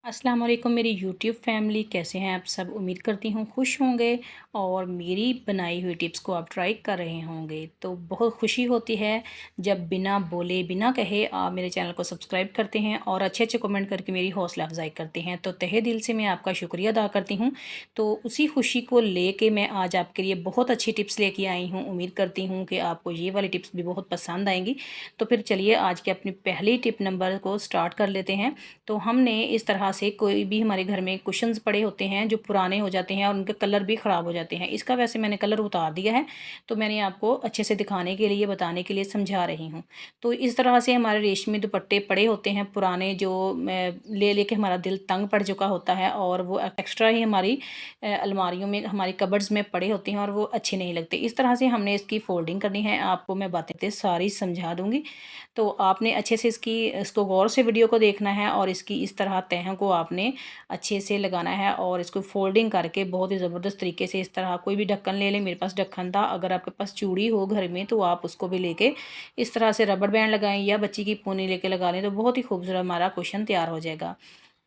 अस्सलाम वालेकुम मेरी यूट्यूब फैमिली, कैसे हैं आप सब। उम्मीद करती हूँ खुश होंगे और मेरी बनाई हुई टिप्स को आप ट्राई कर रहे होंगे। तो बहुत खुशी होती है जब बिना बोले बिना कहे आप मेरे चैनल को सब्सक्राइब करते हैं और अच्छे अच्छे कमेंट करके मेरी हौसला अफजाई करते हैं। तो तहे दिल से मैं आपका शुक्रिया अदा करती हूँ। तो उसी खुशी को लेके मैं आज आपके लिए बहुत अच्छी टिप्स लेके आई हूँ। उम्मीद करती हूँ कि आपको ये वाली टिप्स भी बहुत पसंद आएंगी। तो फिर चलिए आज के अपनी पहली टिप नंबर को स्टार्ट कर लेते हैं। तो हमने इस तरह से कोई भी हमारे घर में कुशन्स पड़े होते हैं जो पुराने हो जाते हैं और उनके कलर भी ख़राब हो जाते हैं। इसका वैसे मैंने कलर उतार दिया है, तो मैंने आपको अच्छे से दिखाने के लिए बताने के लिए समझा रही हूँ। तो इस तरह से हमारे रेशमी दुपट्टे पड़े होते हैं पुराने, जो ले लेके हमारा दिल तंग पड़ चुका होता है और वो एक्स्ट्रा ही हमारी अलमारियों में, हमारी कबर्ड्स में पड़े होते हैं और वो अच्छे नहीं लगते। इस तरह से हमने इसकी फोल्डिंग करनी है। आपको मैं बातें सारी समझा दूँगी, तो आपने अच्छे से इसको गौर से वीडियो को देखना है और इसकी इस तरह तह को आपने अच्छे से लगाना है और इसको फोल्डिंग करके बहुत ही ज़बरदस्त तरीके से इस तरह कोई भी ढक्कन ले लें। मेरे पास ढक्कन था, अगर आपके पास चूड़ी हो घर में तो आप उसको भी लेके इस तरह से रबड़ बैंड लगाएं या बच्ची की पूनी लेके लगा लें, तो बहुत ही खूबसूरत हमारा कुशन तैयार हो जाएगा।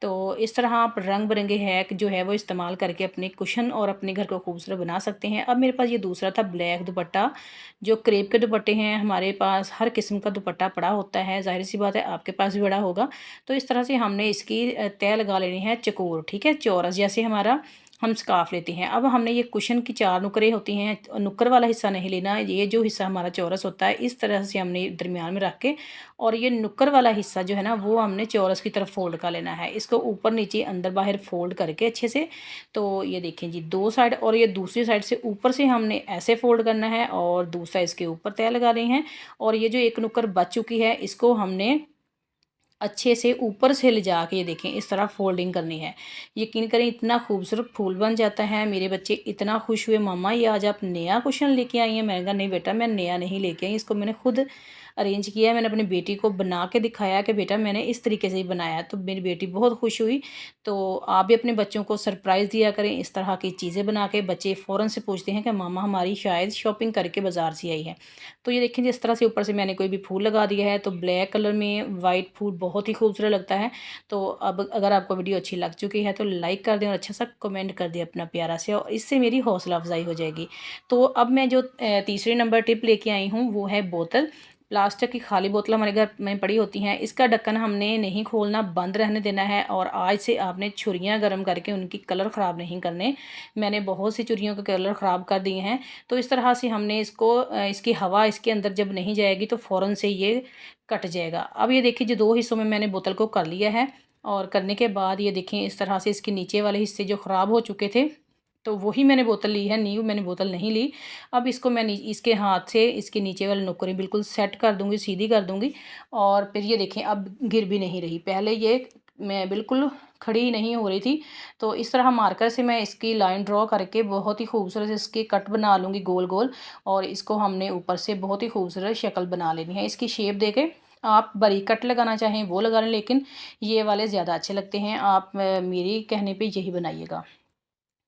तो इस तरह आप रंग बिरंगे हैक जो है वो इस्तेमाल करके अपने कुशन और अपने घर को खूबसूरत बना सकते हैं। अब मेरे पास ये दूसरा था ब्लैक दुपट्टा। जो क्रेप के दुपट्टे हैं, हमारे पास हर किस्म का दुपट्टा पड़ा होता है, ज़ाहिर सी बात है आपके पास भी पड़ा होगा। तो इस तरह से हमने इसकी तह लगा लेनी है चकोर, ठीक है, चौरस जैसे हमारा हम स्काफ लेते हैं। अब हमने ये कुशन की 4 नुकरें होती हैं, नुक्कर वाला हिस्सा नहीं लेना। ये जो हिस्सा हमारा चौरस होता है इस तरह से हमने दरमियान में रख के, और ये नुक्कर वाला हिस्सा जो है ना वो हमने चौरस की तरफ फोल्ड कर लेना है। इसको ऊपर नीचे अंदर बाहर फोल्ड करके अच्छे से, तो ये देखें जी 2 साइड, और ये दूसरी साइड से ऊपर से हमने ऐसे फोल्ड करना है और दूसरा इसके ऊपर तय लगा रही हैं। और ये जो एक नुक्कर बच चुकी है इसको हमने अच्छे से ऊपर से ले जा के, ये देखें इस तरह फोल्डिंग करनी है। यकीन करें इतना खूबसूरत फूल बन जाता है। मेरे बच्चे इतना खुश हुए, मामा ये आज आप नया कुशन लेके आई हैं। मैंने कहा नहीं बेटा, मैं नया नहीं लेके आई, इसको मैंने खुद अरेंज किया है। मैंने अपनी बेटी को बना के दिखाया कि बेटा मैंने इस तरीके से ही बनाया है। तो मेरी बेटी बहुत खुश हुई। तो आप भी अपने बच्चों को सरप्राइज़ दिया करें इस तरह की चीज़ें बना के। बच्चे फ़ौरन से पूछते हैं कि मामा हमारी शायद शॉपिंग करके बाज़ार से आई है। तो ये देखें जिस तरह से ऊपर से मैंने कोई भी फूल लगा दिया है, तो ब्लैक कलर में वाइट फूल बहुत ही खूबसूरत लगता है। तो अब अगर आपको वीडियो अच्छी लग चुकी है तो लाइक कर दें और अच्छा सा कमेंट कर दें अपना प्यारा से, और इससे मेरी हौसला अफजाई हो जाएगी। तो अब मैं जो तीसरी नंबर टिप लेके आई हूँ वो है बोतल। प्लास्टिक की खाली बोतल हमारे घर में पड़ी होती हैं, इसका ढक्कन हमने नहीं खोलना, बंद रहने देना है। और आज से आपने छुरियाँ गर्म करके उनकी कलर ख़राब नहीं करने। मैंने बहुत सी छुरियों के कलर ख़राब कर दिए हैं। तो इस तरह से हमने इसको इसकी हवा इसके अंदर जब नहीं जाएगी तो फ़ौरन से ये कट जाएगा। अब ये देखिए जो 2 हिस्सों में मैंने बोतल को कर लिया है, और करने के बाद ये देखें इस तरह से इसके नीचे वाले हिस्से जो ख़राब हो चुके थे, तो वही मैंने बोतल ली है, न्यू मैंने बोतल नहीं ली। अब इसको मैं इसके हाथ से इसके नीचे वाले नुक्करें बिल्कुल सेट कर दूँगी, सीधी कर दूँगी। और फिर ये देखें अब गिर भी नहीं रही। पहले ये मैं बिल्कुल खड़ी नहीं हो रही थी। तो इस तरह मार्कर से मैं इसकी लाइन ड्रॉ करके बहुत ही खूबसूरत से इसके कट बना लूँगी गोल गोल, और इसको हमने ऊपर से बहुत ही खूबसूरत शक्ल बना लेनी है। इसकी शेप देके आप बारीक कट लगाना चाहें वो लगा लें, लेकिन ये वाले ज़्यादा अच्छे लगते हैं। आप मेरी कहने पे यही बनाइएगा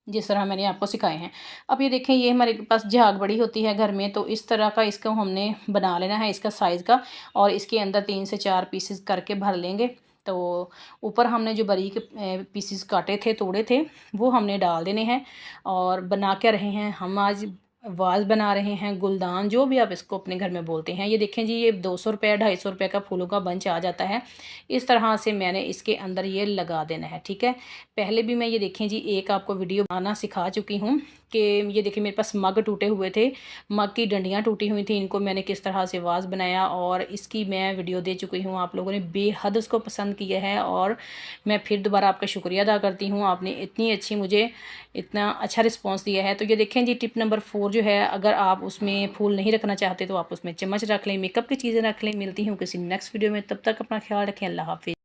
जिस तरह मैंने आपको सिखाए हैं। अब ये देखें ये हमारे पास झाग बड़ी होती है घर में, तो इस तरह का इसको हमने बना लेना है इसका साइज़ का, और इसके अंदर 3 से 4 पीसेस करके भर लेंगे। तो ऊपर हमने जो बारीक पीसेस काटे थे, तोड़े थे, वो हमने डाल देने हैं। और बना क्या रहे हैं हम आज, वाज़ बना रहे हैं, गुलदान जो भी आप इसको अपने घर में बोलते हैं। ये देखें जी ये 200 रुपये 250 रुपये का फूलों का बंच आ जाता है। इस तरह से मैंने इसके अंदर ये लगा देना है, ठीक है। पहले भी मैं ये देखें जी एक आपको वीडियो बनाना सिखा चुकी हूँ कि ये देखिए मेरे पास मग टूटे हुए थे, मग की डंडियाँ टूटी हुई थी, इनको मैंने किस तरह से वाज़ बनाया, और इसकी मैं वीडियो दे चुकी हूँ। आप लोगों ने बेहद उसको पसंद किया है और मैं फिर दोबारा आपका शुक्रिया अदा करती हूँ। आपने इतनी अच्छी मुझे इतना अच्छा रिस्पॉन्स दिया है। तो ये देखें जी टिप नंबर 4 जो है, अगर आप उसमें फूल नहीं रखना चाहते तो आप उसमें चम्मच रख लें, मेकअप की चीज़ें रख लें। मिलती हूँ किसी नेक्स्ट वीडियो में, तब तक अपना ख्याल रखें। अल्लाह हाफ़िज़।